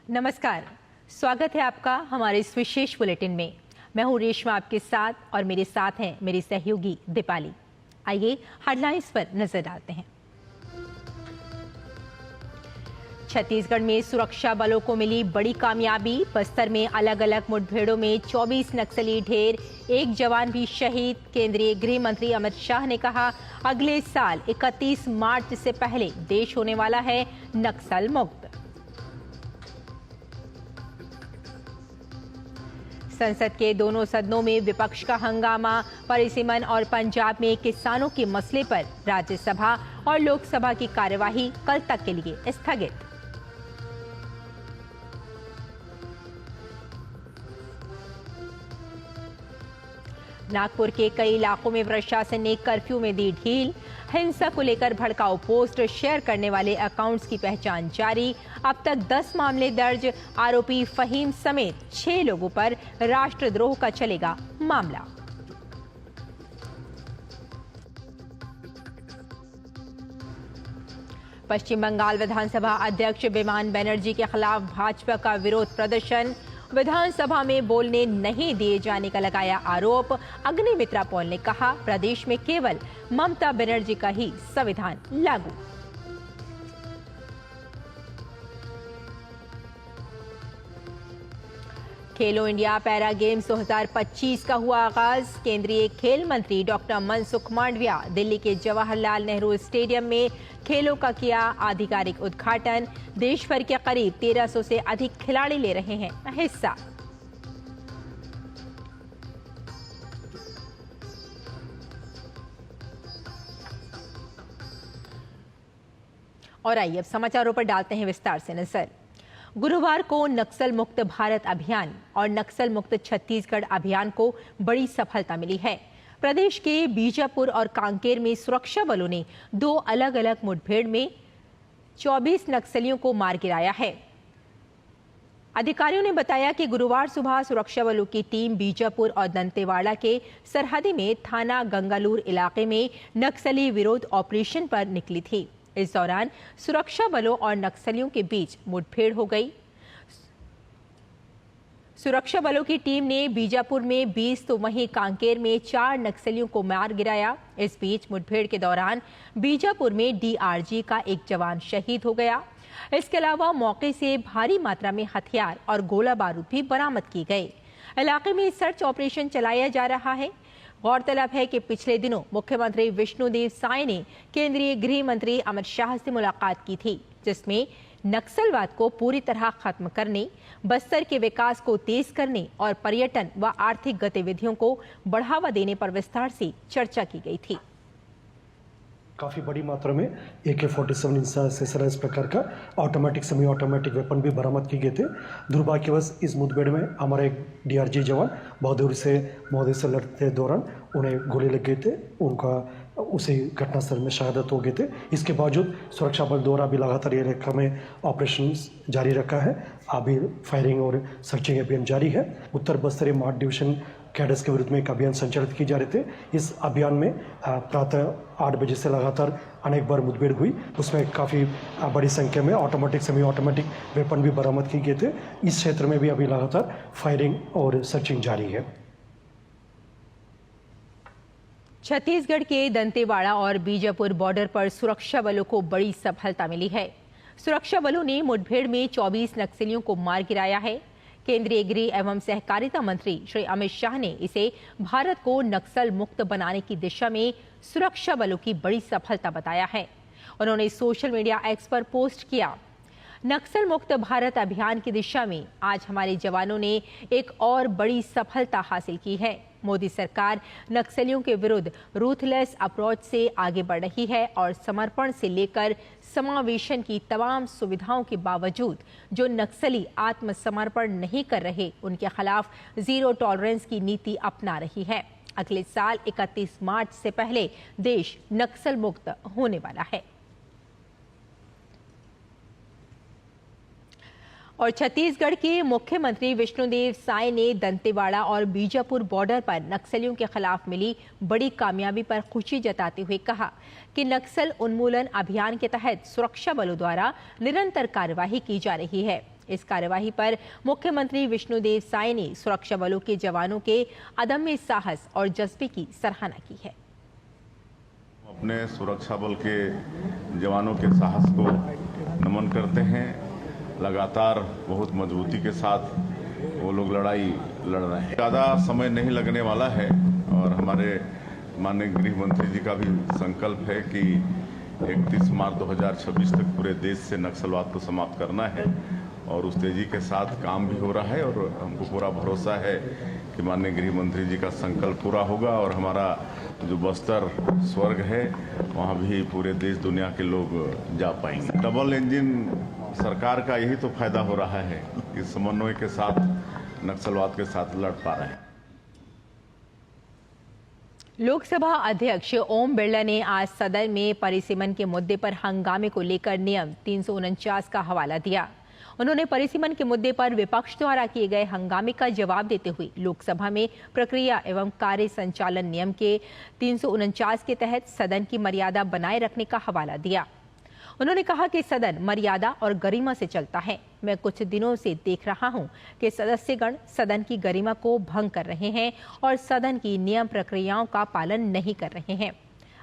नमस्कार, स्वागत है आपका हमारे इस विशेष बुलेटिन में। मैं हूं रेशमा आपके साथ और मेरे साथ हैं मेरी सहयोगी दीपाली। आइए हेडलाइंस पर नजर डालते हैं। छत्तीसगढ़ में सुरक्षा बलों को मिली बड़ी कामयाबी। बस्तर में अलग अलग मुठभेड़ों में 24 नक्सली ढेर, एक जवान भी शहीद। केंद्रीय गृह मंत्री अमित शाह ने कहा, अगले साल 31 मार्च से पहले देश होने वाला है नक्सल मुक्त। संसद के दोनों सदनों में विपक्ष का हंगामा। परिसीमन और पंजाब में किसानों के मसले पर राज्यसभा और लोकसभा की कार्यवाही कल तक के लिए स्थगित। नागपुर के कई इलाकों में प्रशासन ने कर्फ्यू में दी ढील। हिंसा को लेकर भड़काऊ पोस्ट शेयर करने वाले अकाउंट्स की पहचान जारी। अब तक 10 मामले दर्ज। आरोपी फहीम समेत 6 लोगों पर राष्ट्रद्रोह का चलेगा मामला। पश्चिम बंगाल विधानसभा अध्यक्ष बिमान बनर्जी के खिलाफ भाजपा का विरोध प्रदर्शन। विधानसभा में बोलने नहीं दिए जाने का लगाया आरोप। अग्निमित्रा पॉल ने कहा, प्रदेश में केवल ममता बनर्जी का ही संविधान लागू। खेलो इंडिया पैरा गेम्स 2025 का हुआ आगाज। केंद्रीय खेल मंत्री डॉक्टर मनसुख मांडविया दिल्ली के जवाहरलाल नेहरू स्टेडियम में खेलों का किया आधिकारिक उद्घाटन। देश भर के करीब 1300 से अधिक खिलाड़ी ले रहे हैं हिस्सा। और आइए अब समाचारों पर डालते हैं विस्तार से नजर। गुरुवार को नक्सल मुक्त भारत अभियान और नक्सल मुक्त छत्तीसगढ़ अभियान को बड़ी सफलता मिली है। प्रदेश के बीजापुर और कांकेर में सुरक्षा बलों ने 2 अलग अलग मुठभेड़ में 24 नक्सलियों को मार गिराया है। अधिकारियों ने बताया कि गुरुवार सुबह सुरक्षा बलों की टीम बीजापुर और दंतेवाड़ा के सरहदी में थाना गंगालूर इलाके में नक्सली विरोध ऑपरेशन पर निकली थी। इस दौरान सुरक्षा बलों और नक्सलियों के बीच मुठभेड़ हो गई। सुरक्षा बलों की टीम ने बीजापुर में 20 तो वहीं कांकेर में 4 नक्सलियों को मार गिराया। इस बीच मुठभेड़ के दौरान बीजापुर में डीआरजी का एक जवान शहीद हो गया। इसके अलावा मौके से भारी मात्रा में हथियार और गोला बारूद भी बरामद किए गए। इलाके में सर्च ऑपरेशन चलाया जा रहा है। गौरतलब है कि पिछले दिनों मुख्यमंत्री विष्णुदेव साय ने केंद्रीय गृह मंत्री अमित शाह से मुलाकात की थी, जिसमें नक्सलवाद को पूरी तरह खत्म करने, बस्तर के विकास को तेज करने और पर्यटन व आर्थिक गतिविधियों को बढ़ावा देने पर विस्तार से चर्चा की गई थी। काफ़ी बड़ी मात्रा में AK-47 इस प्रकार का ऑटोमेटिक सेमी ऑटोमेटिक वेपन भी बरामद किए गए थे। दुर्भाग्यवश इस मुठभेड़ में हमारा एक DRG जवान बहादुरी से महोदय से लड़ते दौरान उन्हें गोली लग गए थे। उनका उसी घटनास्थल में शहादत हो गए थे। इसके बावजूद सुरक्षा बल द्वारा अभी लगातार ये इलाका में ऑपरेशन जारी रखा है। अभी फायरिंग और सर्चिंग अभियान जारी है। उत्तर बस्तर मार्ट डिवीजन कैडर्स के विरुद्ध में एक अभियान संचालित किए जा रहे थे। इस अभियान में प्रातः 8 बजे से लगातार अनेक बार मुठभेड़ हुई। उसमें काफ़ी बड़ी संख्या में ऑटोमेटिक सेमी ऑटोमेटिक वेपन भी बरामद किए गए थे। इस क्षेत्र में भी अभी लगातार फायरिंग और सर्चिंग जारी है। छत्तीसगढ़ के दंतेवाड़ा और बीजापुर बॉर्डर पर सुरक्षा बलों को बड़ी सफलता मिली है। सुरक्षा बलों ने मुठभेड़ में 24 नक्सलियों को मार गिराया है। केंद्रीय गृह एवं सहकारिता मंत्री श्री अमित शाह ने इसे भारत को नक्सल मुक्त बनाने की दिशा में सुरक्षा बलों की बड़ी सफलता बताया है। उन्होंने सोशल मीडिया एक्स पर पोस्ट किया, नक्सल मुक्त भारत अभियान की दिशा में आज हमारे जवानों ने एक और बड़ी सफलता हासिल की है। मोदी सरकार नक्सलियों के विरुद्ध रूथलेस अप्रोच से आगे बढ़ रही है और समर्पण से लेकर समावेशन की तमाम सुविधाओं के बावजूद जो नक्सली आत्मसमर्पण नहीं कर रहे, उनके खिलाफ जीरो टॉलरेंस की नीति अपना रही है। अगले साल 31 मार्च से पहले देश नक्सल मुक्त होने वाला है। और छत्तीसगढ़ के मुख्यमंत्री विष्णुदेव साय ने दंतेवाड़ा और बीजापुर बॉर्डर पर नक्सलियों के खिलाफ मिली बड़ी कामयाबी पर खुशी जताते हुए कहा कि नक्सल उन्मूलन अभियान के तहत सुरक्षा बलों द्वारा निरंतर कार्यवाही की जा रही है। इस कार्यवाही पर मुख्यमंत्री विष्णुदेव साय ने सुरक्षा बलों के जवानों के अदम्य साहस और जज्बे की सराहना की है। अपने सुरक्षा बल के जवानों के साहस को नमन करते हैं। लगातार बहुत मजबूती के साथ वो लोग लड़ाई लड़ रहे हैं। ज़्यादा समय नहीं लगने वाला है और हमारे माननीय गृह मंत्री जी का भी संकल्प है कि 31 मार्च 2026 तक पूरे देश से नक्सलवाद को समाप्त करना है और उस तेजी के साथ काम भी हो रहा है और हमको पूरा भरोसा है कि माननीय गृह मंत्री जी का संकल्प पूरा होगा और हमारा जो बस्तर स्वर्ग है वहाँ भी पूरे देश दुनिया के लोग जा पाएंगे। डबल इंजन सरकार का यही तो फायदा हो रहा है कि समन्वय के साथ नक्सलवाद के साथ लड़ पा रहे हैं। लोकसभा अध्यक्ष ओम बिरला ने आज सदन में परिसीमन के मुद्दे पर हंगामे को लेकर नियम 349 का हवाला दिया। उन्होंने परिसीमन के मुद्दे पर विपक्ष द्वारा किए गए हंगामे का जवाब देते हुए लोकसभा में प्रक्रिया एवं कार्य संचालन नियम के 349 के तहत सदन की मर्यादा बनाए रखने का हवाला दिया। उन्होंने कहा कि सदन मर्यादा और गरिमा से चलता है। मैं कुछ दिनों से देख रहा हूं कि सदस्यगण सदन की गरिमा को भंग कर रहे हैं और सदन की नियम प्रक्रियाओं का पालन नहीं कर रहे हैं।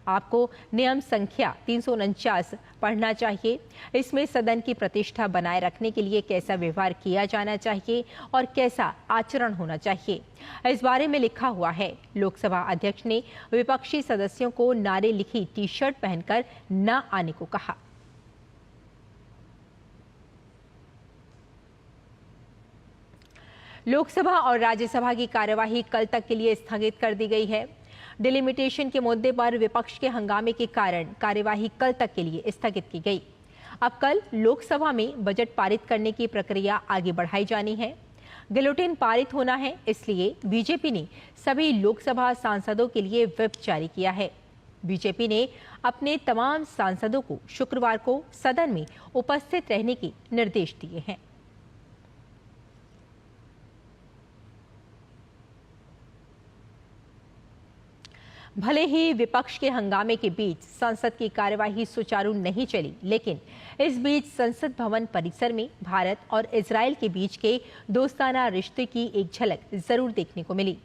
आपको नियम संख्या 349 पढ़ना चाहिए। इसमें सदन की प्रतिष्ठा बनाए रखने के लिए कैसा व्यवहार किया जाना चाहिए और कैसा आचरण होना चाहिए, इस बारे में लिखा हुआ है। लोकसभा अध्यक्ष ने विपक्षी सदस्यों को नारे लिखी टी शर्ट पहनकर न आने को कहा। लोकसभा और राज्यसभा की कार्यवाही कल तक के लिए स्थगित कर दी गई है। डिलिमिटेशन के मुद्दे पर विपक्ष के हंगामे के कारण कार्यवाही कल तक के लिए स्थगित की गई। अब कल लोकसभा में बजट पारित करने की प्रक्रिया आगे बढ़ाई जानी है। गिलोटिन पारित होना है, इसलिए बीजेपी ने सभी लोकसभा सांसदों के लिए व्हिप जारी किया है। बीजेपी ने अपने तमाम सांसदों को शुक्रवार को सदन में उपस्थित रहने के निर्देश दिए हैं। भले ही विपक्ष के हंगामे के बीच संसद की कार्यवाही सुचारू नहीं चली, लेकिन इस बीच संसद भवन परिसर में भारत और इजरायल के बीच के दोस्ताना रिश्ते की एक झलक जरूर देखने को मिली,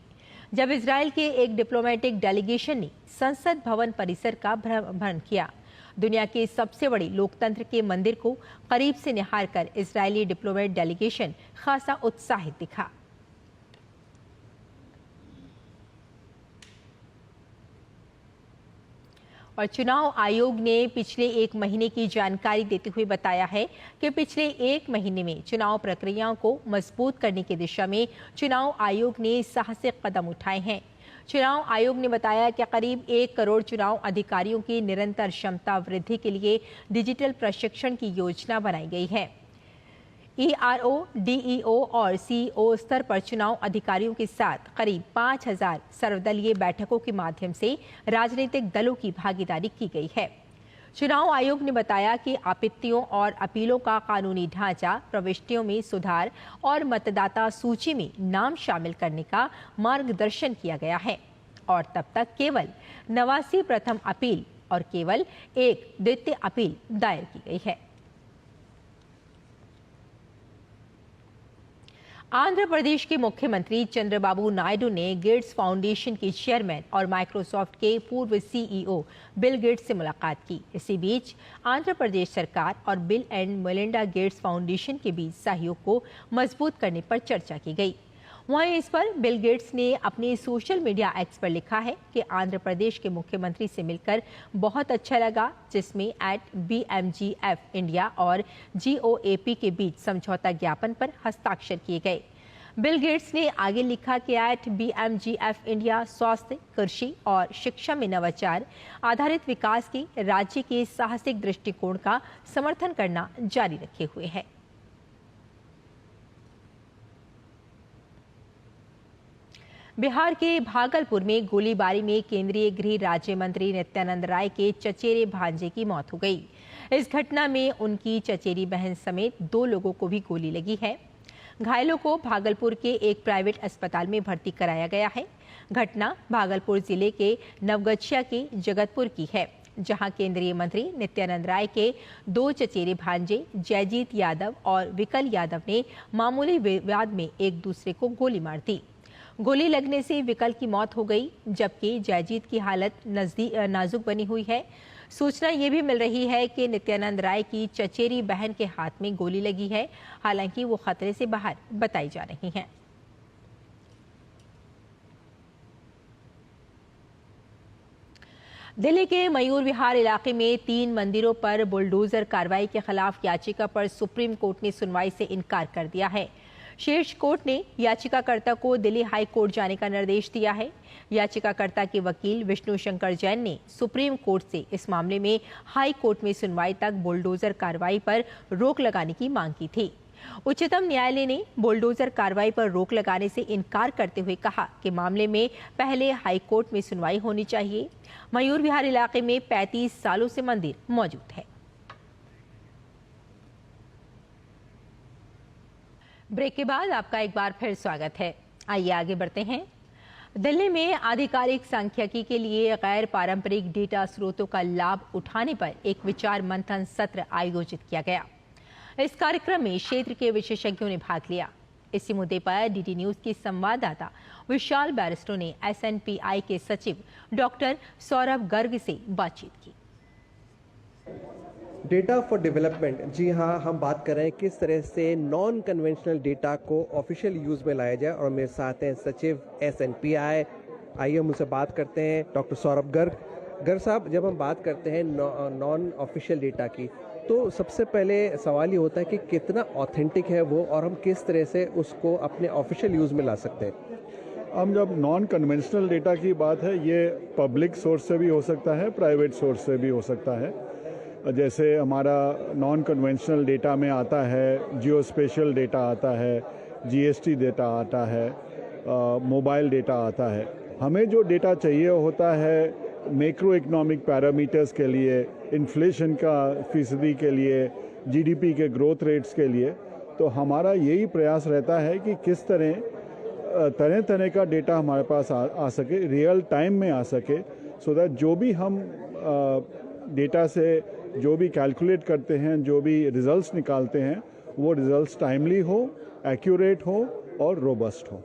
जब इजरायल के एक डिप्लोमेटिक डेलीगेशन ने संसद भवन परिसर का भ्रमण किया। दुनिया के सबसे बड़े लोकतंत्र के मंदिर को करीब से निहार कर इजरायली डिप्लोमेट डेलीगेशन खासा उत्साहित दिखा। और चुनाव आयोग ने पिछले एक महीने की जानकारी देते हुए बताया है कि पिछले एक महीने में चुनाव प्रक्रियाओं को मजबूत करने की दिशा में चुनाव आयोग ने साहसिक कदम उठाए हैं। चुनाव आयोग ने बताया कि करीब 1 करोड़ चुनाव अधिकारियों की निरंतर क्षमता वृद्धि के लिए डिजिटल प्रशिक्षण की योजना बनाई गई है। ERO, DEO और CEO स्तर पर चुनाव अधिकारियों के साथ करीब 5000 सर्वदलीय बैठकों के माध्यम से राजनीतिक दलों की भागीदारी की गई है। चुनाव आयोग ने बताया कि आपत्तियों और अपीलों का कानूनी ढांचा, प्रविष्टियों में सुधार और मतदाता सूची में नाम शामिल करने का मार्गदर्शन किया गया है और तब तक केवल 89 प्रथम अपील और केवल 1 द्वितीय अपील दायर की गई है। आंध्र प्रदेश के मुख्यमंत्री चंद्रबाबू नायडू ने गेट्स फाउंडेशन के चेयरमैन और माइक्रोसॉफ्ट के पूर्व CEO बिल गेट्स से मुलाकात की। इसी बीच आंध्र प्रदेश सरकार और bill and Melinda Gates foundation के बीच सहयोग को मजबूत करने पर चर्चा की गई। वहीं इस पर बिल गेट्स ने अपने सोशल मीडिया एक्स पर लिखा है कि आंध्र प्रदेश के मुख्यमंत्री से मिलकर बहुत अच्छा लगा, जिसमें @BMGF इंडिया और GOAP के बीच समझौता ज्ञापन पर हस्ताक्षर किए गए। बिल गेट्स ने आगे लिखा कि @BMGF इंडिया स्वास्थ्य, कृषि और शिक्षा में नवाचार आधारित विकास के राज्य के साहसिक दृष्टिकोण का समर्थन करना जारी रखे हुए है। बिहार के भागलपुर में गोलीबारी में केंद्रीय गृह राज्य मंत्री नित्यानंद राय के चचेरे भांजे की मौत हो गई। इस घटना में उनकी चचेरी बहन समेत 2 लोगों को भी गोली लगी है। घायलों को भागलपुर के एक प्राइवेट अस्पताल में भर्ती कराया गया है। घटना भागलपुर जिले के नवगछिया के जगतपुर की है। जहां केंद्रीय मंत्री नित्यानंद राय के 2 चचेरे भांजे जयजीत यादव और विकल यादव ने मामूली विवाद में एक दूसरे को गोली मार दी। गोली लगने से विकल की मौत हो गई, जबकि जयजीत की हालत नाजुक बनी हुई है। सूचना ये भी मिल रही है कि नित्यानंद राय की चचेरी बहन के हाथ में गोली लगी है, हालांकि वो खतरे से बाहर बताई जा रही हैं। दिल्ली के मयूर विहार इलाके में 3 मंदिरों पर बुलडोजर कार्रवाई के खिलाफ याचिका पर सुप्रीम कोर्ट ने सुनवाई से इनकार कर दिया है। शीर्ष कोर्ट ने याचिकाकर्ता को दिल्ली हाई कोर्ट जाने का निर्देश दिया है। याचिकाकर्ता के वकील विष्णु शंकर जैन ने सुप्रीम कोर्ट से इस मामले में हाई कोर्ट में सुनवाई तक बुलडोजर कार्रवाई पर रोक लगाने की मांग की थी। उच्चतम न्यायालय ने बुलडोजर कार्रवाई पर रोक लगाने से इनकार करते हुए कहा कि मामले में पहले हाई कोर्ट में सुनवाई होनी चाहिए। मयूर विहार इलाके में 35 सालों से मंदिर मौजूद है। ब्रेक के बाद आपका एक बार फिर स्वागत है। आइए आगे बढ़ते हैं। दिल्ली में आधिकारिक सांख्यिकी के लिए गैर पारंपरिक डेटा स्रोतों का लाभ उठाने पर एक विचार मंथन सत्र आयोजित किया गया। इस कार्यक्रम में क्षेत्र के विशेषज्ञों ने भाग लिया। इसी मुद्दे पर डीडी न्यूज की संवाददाता विशाल बैरिस्टो ने SNPI के सचिव डॉक्टर सौरभ गर्ग से बातचीत की। डेटा फॉर डेवलपमेंट, जी हाँ, हम बात कर रहे हैं किस तरह से नॉन कन्वेंशनल डेटा को ऑफिशियल यूज में लाया जाए, और मेरे साथ हैं सचिव SNPI। आइए हम उनसे बात करते हैं। डॉक्टर सौरभ गर्ग साहब, जब हम बात करते हैं नॉन ऑफिशियल डेटा की, तो सबसे पहले सवाल ये होता है कि कितना ऑथेंटिक है वो, और हम किस तरह से उसको अपने ऑफिशियल यूज में ला सकते हैं। हम जब नॉन कन्वेंशनल डेटा की बात है, ये पब्लिक सोर्स से भी हो सकता है, प्राइवेट सोर्स से भी हो सकता है। जैसे हमारा नॉन कन्वेंशनल डेटा में आता है जियो स्पेशल डेटा आता है, GST डेटा आता है, मोबाइल डेटा आता है। हमें जो डेटा चाहिए होता है मैक्रो इकोनॉमिक पैरामीटर्स के लिए, इन्फ्लेशन का फीसदी के लिए, GDP के ग्रोथ रेट्स के लिए। तो हमारा यही प्रयास रहता है कि किस तरह का डेटा हमारे पास आ सके, रियल टाइम में आ सके, सो दैट जो भी हम डेटा से जो भी कैलकुलेट करते हैं, जो भी रिजल्ट्स निकालते हैं, वो रिजल्ट्स टाइमली हो, एक्यूरेट हो और रोबस्ट हो।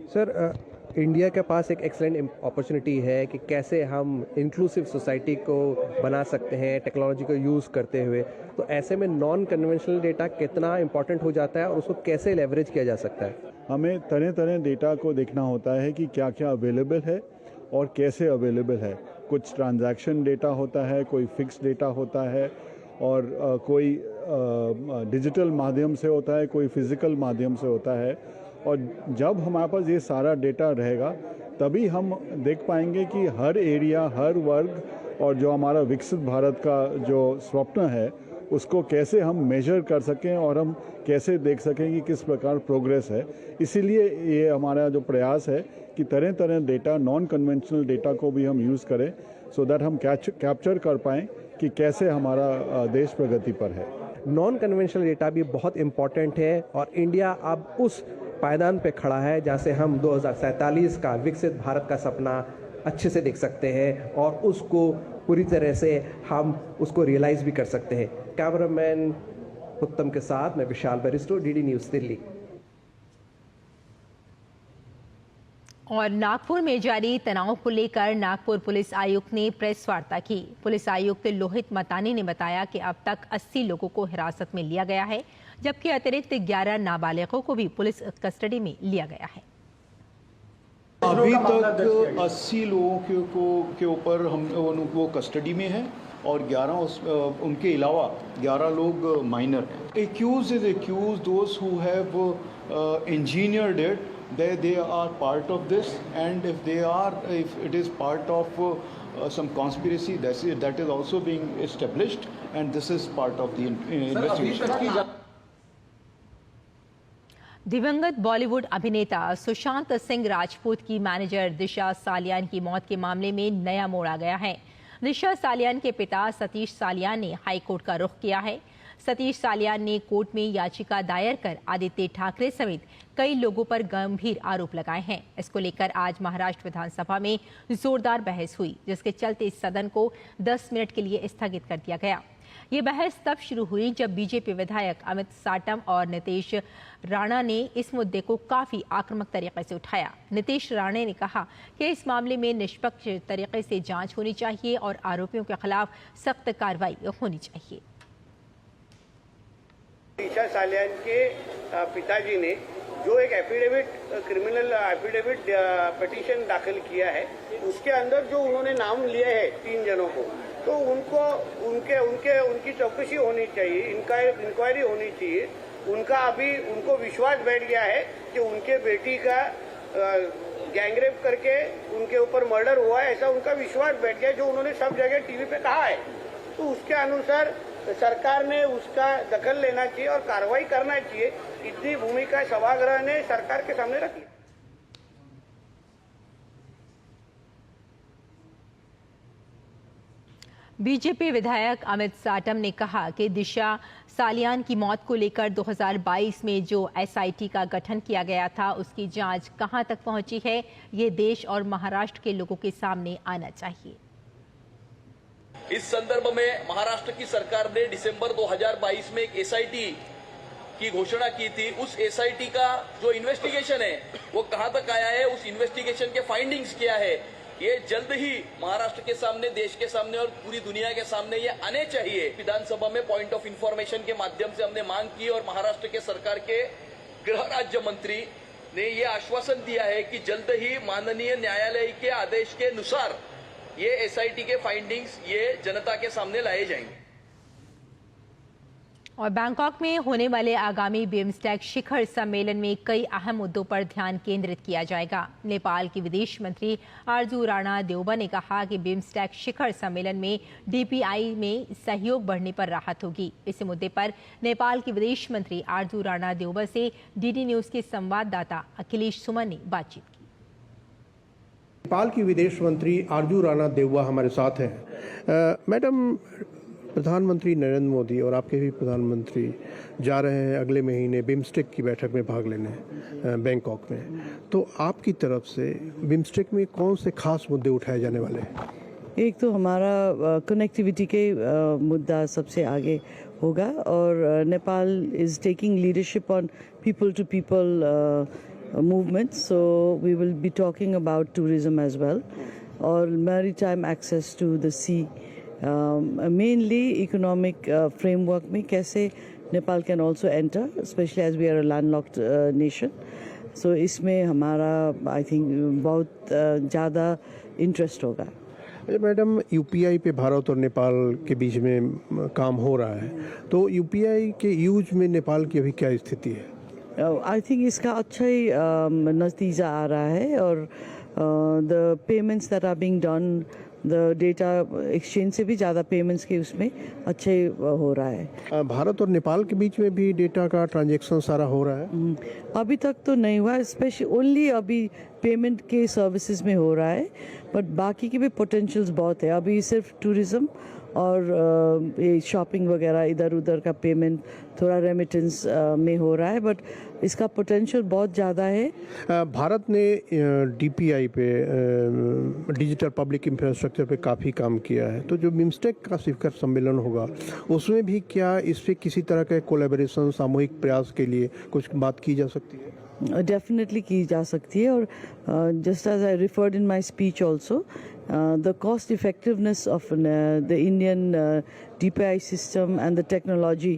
सर, इंडिया के पास एक एक्सेलेंट अपॉर्चुनिटी है कि कैसे हम इंक्लूसिव सोसाइटी को बना सकते हैं टेक्नोलॉजी को यूज़ करते हुए। तो ऐसे में नॉन कन्वेंशनल डेटा कितना इम्पोर्टेंट हो जाता है और उसको कैसे लेवरेज किया जा सकता है? हमें तरह डेटा को देखना होता है कि क्या क्या अवेलेबल है और कैसे अवेलेबल है। कुछ ट्रांजैक्शन डेटा होता है, कोई फिक्स डेटा होता है, और कोई डिजिटल माध्यम से होता है, कोई फिजिकल माध्यम से होता है। और जब हमारे पास ये सारा डेटा रहेगा, तभी हम देख पाएंगे कि हर एरिया, हर वर्ग, और जो हमारा विकसित भारत का जो स्वप्न है, उसको कैसे हम मेजर कर सकें और हम कैसे देख सकें कि किस प्रकार प्रोग्रेस है। इसीलिए ये हमारा जो प्रयास है कि तरह डेटा, नॉन कन्वेंशनल डेटा को भी हम यूज़ करें, सो दैट हम कैप्चर कर पाएँ कि कैसे हमारा देश प्रगति पर है। नॉन कन्वेंशनल डेटा भी बहुत इम्पॉर्टेंट है, और इंडिया अब उस पायदान पे खड़ा है जहाँ से हम 2047 का विकसित भारत का सपना अच्छे से देख सकते हैं, और उसको पूरी तरह से हम उसको रियलाइज भी कर सकते हैं। कैमरामैन उत्तम के साथ मैं विशाल बैरिस्टो, डीडी न्यूज़ दिल्ली। और नागपुर में जारी तनाव को लेकर नागपुर पुलिस आयुक्त ने प्रेस वार्ता की। पुलिस आयुक्त लोहित मतानी ने बताया कि अब तक 80 लोगों को हिरासत में लिया गया है, जबकि अतिरिक्त 11 नाबालिगों को भी पुलिस कस्टडी में लिया गया है। अभी तक 80 लोगों के ऊपर वो कस्टडी में है, और 11 उनके अलावा 11 लोग माइनर हैं। Accused is accused those who have engineered it, they are part of this, and if it is part of some conspiracy, that is also being established, and this is part of the investigation. दिवंगत बॉलीवुड अभिनेता सुशांत सिंह राजपूत की manager दिशा सालियान की मौत के मामले में नया मोड़ आ गया है। दिशा सालियान के पिता सतीश सालियान ने हाईकोर्ट का रुख किया है। सतीश सालियान ने कोर्ट में याचिका दायर कर आदित्य ठाकरे समेत कई लोगों पर गंभीर आरोप लगाए हैं। इसको लेकर आज महाराष्ट्र विधानसभा में जोरदार बहस हुई, जिसके चलते सदन को 10 मिनट के लिए स्थगित कर दिया गया। ये बहस तब शुरू हुई जब बीजेपी विधायक अमित साटम और नीतीश राणा ने इस मुद्दे को काफी आक्रामक तरीके से उठाया। नीतीश राणा ने कहा कि इस मामले में निष्पक्ष तरीके से जांच होनी चाहिए और आरोपियों के खिलाफ सख्त कार्रवाई होनी चाहिए। ईशा सालियान के पिताजी ने जो एक क्रिमिनल एफिडेविट पिटीशन दाखिल किया है, उसके अंदर जो उन्होंने नाम लिए हैं 3 जनों को, तो उनकी चौकसी होनी चाहिए, इंक्वायरी होनी चाहिए। उनको विश्वास बैठ गया है कि उनके बेटी का गैंगरेप करके उनके ऊपर मर्डर हुआ है, ऐसा उनका विश्वास बैठ गया, जो उन्होंने सब जगह टीवी पे कहा है। तो उसके अनुसार सरकार ने उसका दखल लेना चाहिए और कार्रवाई करना चाहिए। इतनी भूमिका सभागृह ने सरकार के सामने रखी। बीजेपी विधायक अमित साटम ने कहा कि दिशा सालियान की मौत को लेकर 2022 में जो एसआईटी का गठन किया गया था, उसकी जांच कहां तक पहुंची है, ये देश और महाराष्ट्र के लोगों के सामने आना चाहिए। इस संदर्भ में महाराष्ट्र की सरकार ने दिसंबर 2022 में एक एसआईटी की घोषणा की थी। उस एसआईटी का जो इन्वेस्टिगेशन है वो कहां तक आया है, उस इन्वेस्टिगेशन के फाइंडिंग्स क्या है, ये जल्द ही महाराष्ट्र के सामने, देश के सामने और पूरी दुनिया के सामने ये आने चाहिए। विधानसभा में पॉइंट ऑफ इंफॉर्मेशन के माध्यम से हमने मांग की और महाराष्ट्र के सरकार के गृह राज्य मंत्री ने ये आश्वासन दिया है कि जल्द ही माननीय न्यायालय के आदेश के अनुसार ये एसआईटी के फाइंडिंग्स ये जनता के सामने लाए जाएंगे। और बैंकॉक में होने वाले आगामी बिम्स्टेक शिखर सम्मेलन में कई अहम मुद्दों पर ध्यान केंद्रित किया जाएगा। नेपाल की विदेश मंत्री आरजू राणा देवबा ने कहा कि बिम्स्टेक शिखर सम्मेलन में डीपीआई में सहयोग बढ़ने पर राहत होगी। इस मुद्दे पर नेपाल की विदेश मंत्री आरजू राणा देवबा से डीडी न्यूज के संवाददाता अखिलेश सुमन ने बातचीत की। नेपाल की विदेश मंत्री आरजू राणा देवबा हमारे साथ हैं। मैडम, प्रधानमंत्री नरेंद्र मोदी और आपके भी प्रधानमंत्री जा रहे हैं अगले महीने बिम्स्टेक की बैठक में भाग लेने बैंकॉक में, तो आपकी तरफ से बिम्स्टेक में कौन से खास मुद्दे उठाए जाने वाले हैं? एक तो हमारा कनेक्टिविटी के मुद्दा सबसे आगे होगा और Nepal is taking leadership on people to people movement, so we will be talking about tourism as well, or maritime access to the sea, mainly economic framework में कैसे Nepal can also enter, especially as we are a landlocked nation. So इसमें हमारा I think बहुत ज़्यादा interest होगा। Madam, UPI पे भारत और नेपाल के बीच में काम हो रहा है, तो यूपीआई के यूज में नेपाल की अभी क्या स्थिति है? आई थिंक इसका अच्छा ही नतीजा आ रहा है और the payments that are being done, the data exchange से भी ज़्यादा पेमेंट्स के उसमें अच्छे हो रहा है। भारत और नेपाल के बीच में भी डेटा का ट्रांजैक्शन सारा हो रहा है? अभी तक तो नहीं हुआ, स्पेशली ओनली अभी पेमेंट के सर्विसेज में हो रहा है, बट बाकी के भी पोटेंशियल्स बहुत है। अभी सिर्फ टूरिज्म और ये शॉपिंग वगैरह इधर उधर का पेमेंट थोड़ा रेमिटेंस में हो रहा है, बट इसका पोटेंशियल बहुत ज़्यादा है। भारत ने डीपीआई पे, डिजिटल पब्लिक इंफ्रास्ट्रक्चर पे काफ़ी काम किया है, तो जो बिम्स्टेक का शिखर सम्मेलन होगा उसमें भी क्या इस पे किसी तरह के कोलैबोरेशन, सामूहिक प्रयास के लिए कुछ बात की जा सकती है? डेफिनेटली की जा सकती है और just as I referred in my speech also, the cost effectiveness of the Indian DPI system and the technology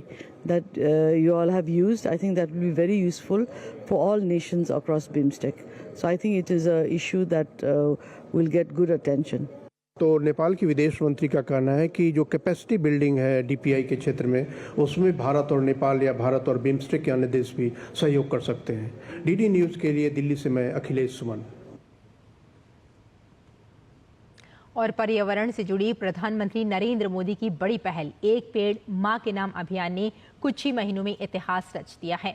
that you all have used, I think that will be very useful for all nations across BIMSTEC. So I think it is a issue that will get good attention. तो नेपाल की विदेश मंत्री का कहना है कि जो capacity building है डीपीआई के क्षेत्र में, उसमें भारत और नेपाल या भारत और बिम्स्टेक के अन्य देश भी सहयोग कर सकते हैं। डीडी न्यूज़ के लिए दिल्ली से मैं अखिलेश सुमन। और पर्यावरण से जुड़ी प्रधानमंत्री नरेंद्र मोदी की बड़ी पहल एक पेड़ मां के नाम अभियान ने कुछ ही महीनों में इतिहास रच दिया है।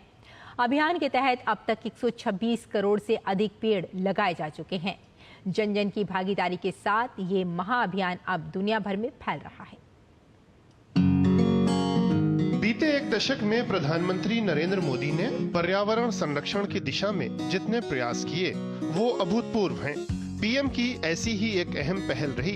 अभियान के तहत अब तक 126 करोड़ से अधिक पेड़ लगाए जा चुके हैं। जन जन की भागीदारी के साथ ये महाअभियान अब दुनिया भर में फैल रहा है। बीते एक दशक में प्रधानमंत्री नरेंद्र मोदी ने पर्यावरण संरक्षण की दिशा में जितने प्रयास किए वो अभूतपूर्व हैं। पीएम की ऐसी ही एक अहम पहल रही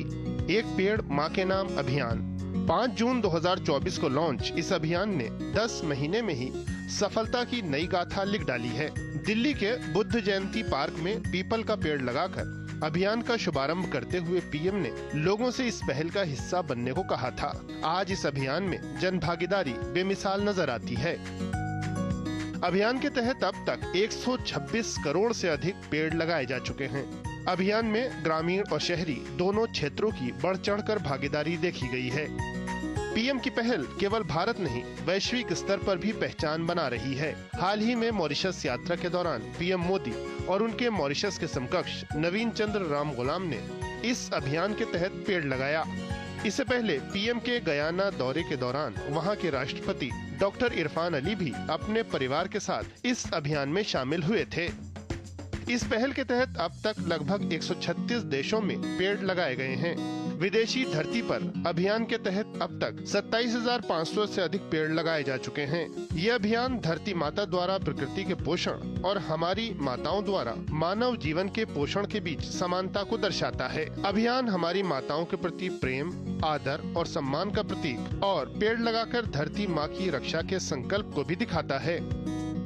एक पेड़ माँ के नाम अभियान। 5 जून 2024 को लॉन्च इस अभियान ने 10 महीने में ही सफलता की नई गाथा लिख डाली है। दिल्ली के बुद्ध जयंती पार्क में पीपल का पेड़ लगाकर अभियान का शुभारंभ करते हुए पीएम ने लोगों से इस पहल का हिस्सा बनने को कहा था। आज इस अभियान में जन भागीदारी बेमिसाल नजर आती है। अभियान के तहत अब तक 126 करोड़ से अधिक पेड़ लगाए जा चुके हैं। अभियान में ग्रामीण और शहरी दोनों क्षेत्रों की बढ़ चढ़कर भागीदारी देखी गई है। पीएम की पहल केवल भारत नहीं, वैश्विक स्तर पर भी पहचान बना रही है। हाल ही में मॉरिशस यात्रा के दौरान पीएम मोदी और उनके मॉरिशस के समकक्ष नवीन चंद्र राम गुलाम ने इस अभियान के तहत पेड़ लगाया। इससे पहले पीएम के गयाना दौरे के दौरान वहां के राष्ट्रपति डॉक्टर इरफान अली भी अपने परिवार के साथ इस अभियान में शामिल हुए थे। इस पहल के तहत अब तक लगभग 136 देशों में पेड़ लगाए गए हैं। विदेशी धरती पर अभियान के तहत अब तक 27,500 से अधिक पेड़ लगाए जा चुके हैं। ये अभियान धरती माता द्वारा प्रकृति के पोषण और हमारी माताओं द्वारा मानव जीवन के पोषण के बीच समानता को दर्शाता है। अभियान हमारी माताओं के प्रति प्रेम, आदर और सम्मान का प्रतीक और पेड़ लगाकर धरती माँ की रक्षा के संकल्प को भी दिखाता है।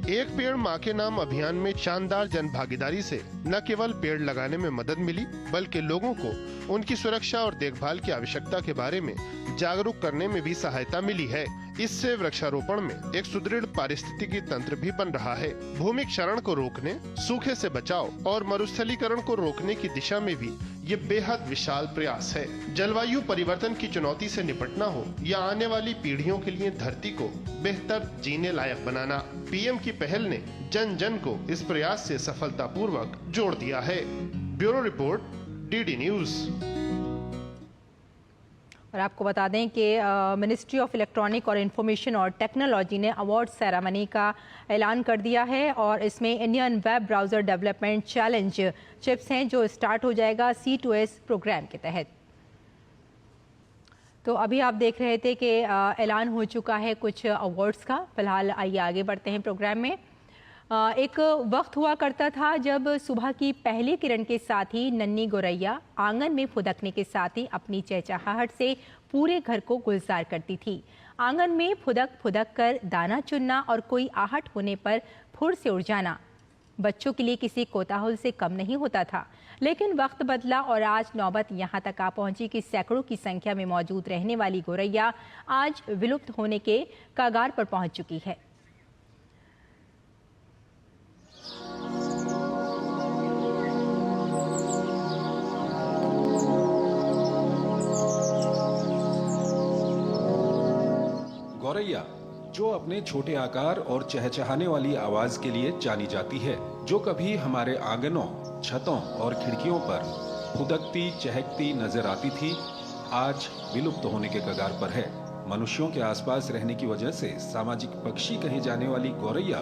एक पेड़ माँ के नाम अभियान में शानदार जन भागीदारी से न केवल पेड़ लगाने में मदद मिली, बल्कि लोगों को उनकी सुरक्षा और देखभाल की आवश्यकता के बारे में जागरूक करने में भी सहायता मिली है। इससे वृक्षारोपण में एक सुदृढ़ पारिस्थितिकी तंत्र भी बन रहा है। भूमि क्षरण को रोकने, सूखे से बचाव और मरुस्थलीकरण को रोकने की दिशा में भी ये बेहद विशाल प्रयास है। जलवायु परिवर्तन की चुनौती से निपटना हो या आने वाली पीढ़ियों के लिए धरती को बेहतर जीने लायक बनाना, पीएम की पहल ने जन जन को इस प्रयास से सफलतापूर्वक जोड़ दिया है। Bureau report, DD news. और आपको बता दें कि मिनिस्ट्री ऑफ इलेक्ट्रॉनिक और इंफॉर्मेशन और टेक्नोलॉजी ने अवार्ड सेरेमनी का ऐलान कर दिया है और इसमें Indian web browser development challenge chips हैं जो स्टार्ट हो जाएगा C2S प्रोग्राम के तहत। तो अभी आप देख रहे थे कि ऐलान हो चुका है कुछ अवार्ड्स का। फिलहाल आइए आगे बढ़ते हैं प्रोग्राम में। एक वक्त हुआ करता था जब सुबह की पहली किरण के साथ ही नन्ही गौरैया आंगन में फुदकने के साथ ही अपनी चहचहाहट से पूरे घर को गुलजार करती थी। आंगन में फुदक फुदक कर दाना चुनना और कोई आहट होने पर फुर से उड़ जाना बच्चों के लिए किसी कोताहुल से कम नहीं होता था। लेकिन वक्त बदला और आज नौबत यहाँ तक आ पहुंची कि सैकड़ों की संख्या में मौजूद रहने वाली गौरैया आज विलुप्त होने के कगार पर पहुंच चुकी है। गौरैया, जो अपने छोटे आकार और चहचहाने वाली आवाज के लिए जानी जाती है, जो कभी हमारे आंगनों, छतों और खिड़कियों पर फुदकती चहकती नजर आती थी, आज विलुप्त होने के कगार पर है। मनुष्यों के आसपास रहने की वजह से सामाजिक पक्षी कही जाने वाली गौरैया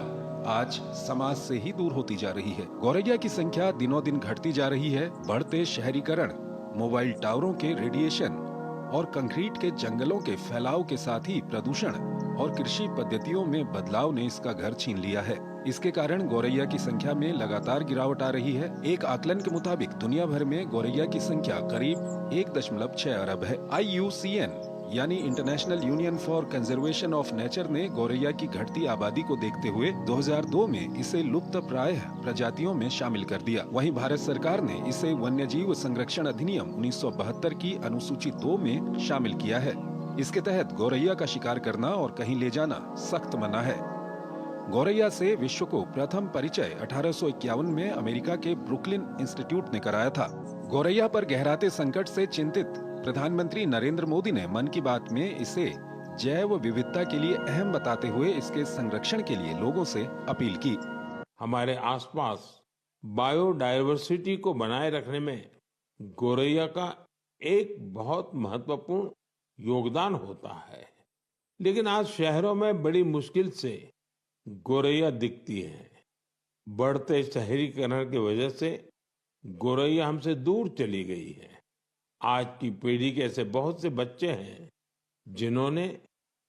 आज समाज से ही दूर होती जा रही है। गौरैया की संख्या दिनों दिन घटती जा रही है। बढ़ते शहरीकरण, मोबाइल टावरों के रेडिएशन और कंक्रीट के जंगलों के फैलाव के साथ ही प्रदूषण और कृषि पद्धतियों में बदलाव ने इसका घर छीन लिया है। इसके कारण गौरैया की संख्या में लगातार गिरावट आ रही है। एक आकलन के मुताबिक दुनिया भर में गौरैया की संख्या करीब 1.6 अरब है। IUCN यानी international union for conservation of nature ने गौरैया की घटती आबादी को देखते हुए 2002 में इसे लुप्त प्राय प्रजातियों में शामिल कर दिया। वहीं भारत सरकार ने इसे वन्यजीव संरक्षण अधिनियम 1972 की अनुसूची 2 में शामिल किया है। इसके तहत गौरैया का शिकार करना और कहीं ले जाना सख्त मना है। गौरैया से विश्व को प्रथम परिचय 1851 में अमेरिका के ब्रुकलिन इंस्टीट्यूट ने कराया था। गौरैया पर गहराते संकट से चिंतित प्रधानमंत्री नरेंद्र मोदी ने मन की बात में इसे जैव विविधता के लिए अहम बताते हुए इसके संरक्षण के लिए लोगों से अपील की। हमारे आसपास बायोडायवर्सिटी को बनाए रखने में गौरैया का एक बहुत महत्वपूर्ण योगदान होता है, लेकिन आज शहरों में बड़ी मुश्किल से गौरैया दिखती है। बढ़ते शहरीकरण की वजह से गौरैया हमसे दूर चली गई है। आज की पीढ़ी के ऐसे बहुत से बच्चे हैं जिन्होंने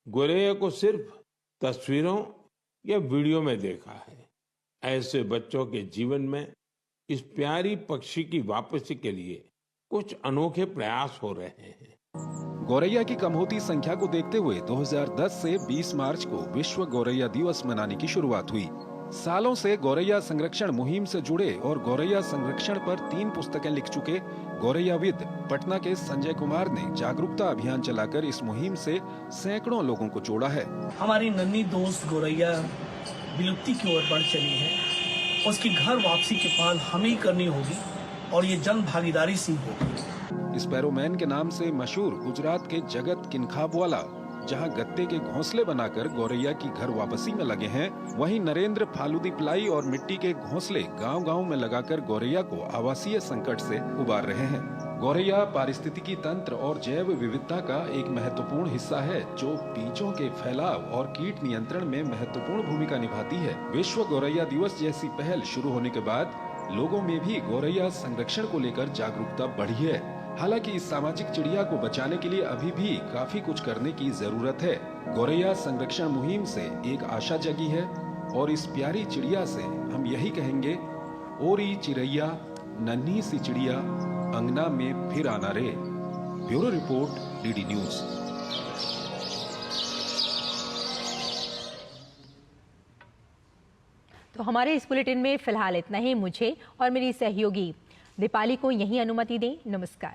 गौरैया को सिर्फ तस्वीरों या वीडियो में देखा है। ऐसे बच्चों के जीवन में इस प्यारी पक्षी की वापसी के लिए कुछ अनोखे प्रयास हो रहे हैं। गौरैया की कम होती संख्या को देखते हुए 2010 से 20 मार्च को विश्व गौरैया दिवस मनाने की शुरुआत हुई। सालों से गौरैया संरक्षण मुहिम से जुड़े और गौरैया संरक्षण पर 3 पुस्तकें लिख चुके गौरैयाविद पटना के संजय कुमार ने जागरूकता अभियान चलाकर इस मुहिम से सैकड़ों लोगों को जोड़ा है। हमारी नन्ही दोस्त गौरैया विलुप्ति की ओर बढ़ चली है। उसकी घर वापसी की पहल हमें ही करनी होगी और ये जन भागीदारी से होगी। स्पैरोमैन के नाम से मशहूर गुजरात के जगत किनखाबवाला जहां गत्ते के घोंसले बनाकर गौरैया की घर वापसी में लगे हैं, वहीं नरेंद्र फालूदी प्लाई और मिट्टी के घोंसले गांव-गांव में लगाकर गौरैया को आवासीय संकट से उबार रहे हैं। गौरैया पारिस्थितिकी तंत्र और जैव विविधता का एक महत्वपूर्ण हिस्सा है जो बीजों के फैलाव और कीट नियंत्रण में महत्वपूर्ण भूमिका निभाती है। विश्व गौरैया दिवस जैसी पहल शुरू होने के बाद लोगों में भी गौरैया संरक्षण को लेकर जागरूकता बढ़ी है। हालांकि इस सामाजिक चिड़िया को बचाने के लिए अभी भी काफी कुछ करने की जरूरत है। गौरैया संरक्षण मुहिम से एक आशा जगी है और इस प्यारी चिड़िया से हम यही कहेंगे, ओरी चिड़ैया नन्ही सी चिड़िया अंगना में फिर आना रे। Bureau report, DD news. तो हमारे इस बुलेटिन में फिलहाल इतना ही। मुझे और मेरी सहयोगी दीपाली को यहीं अनुमति दें। नमस्कार।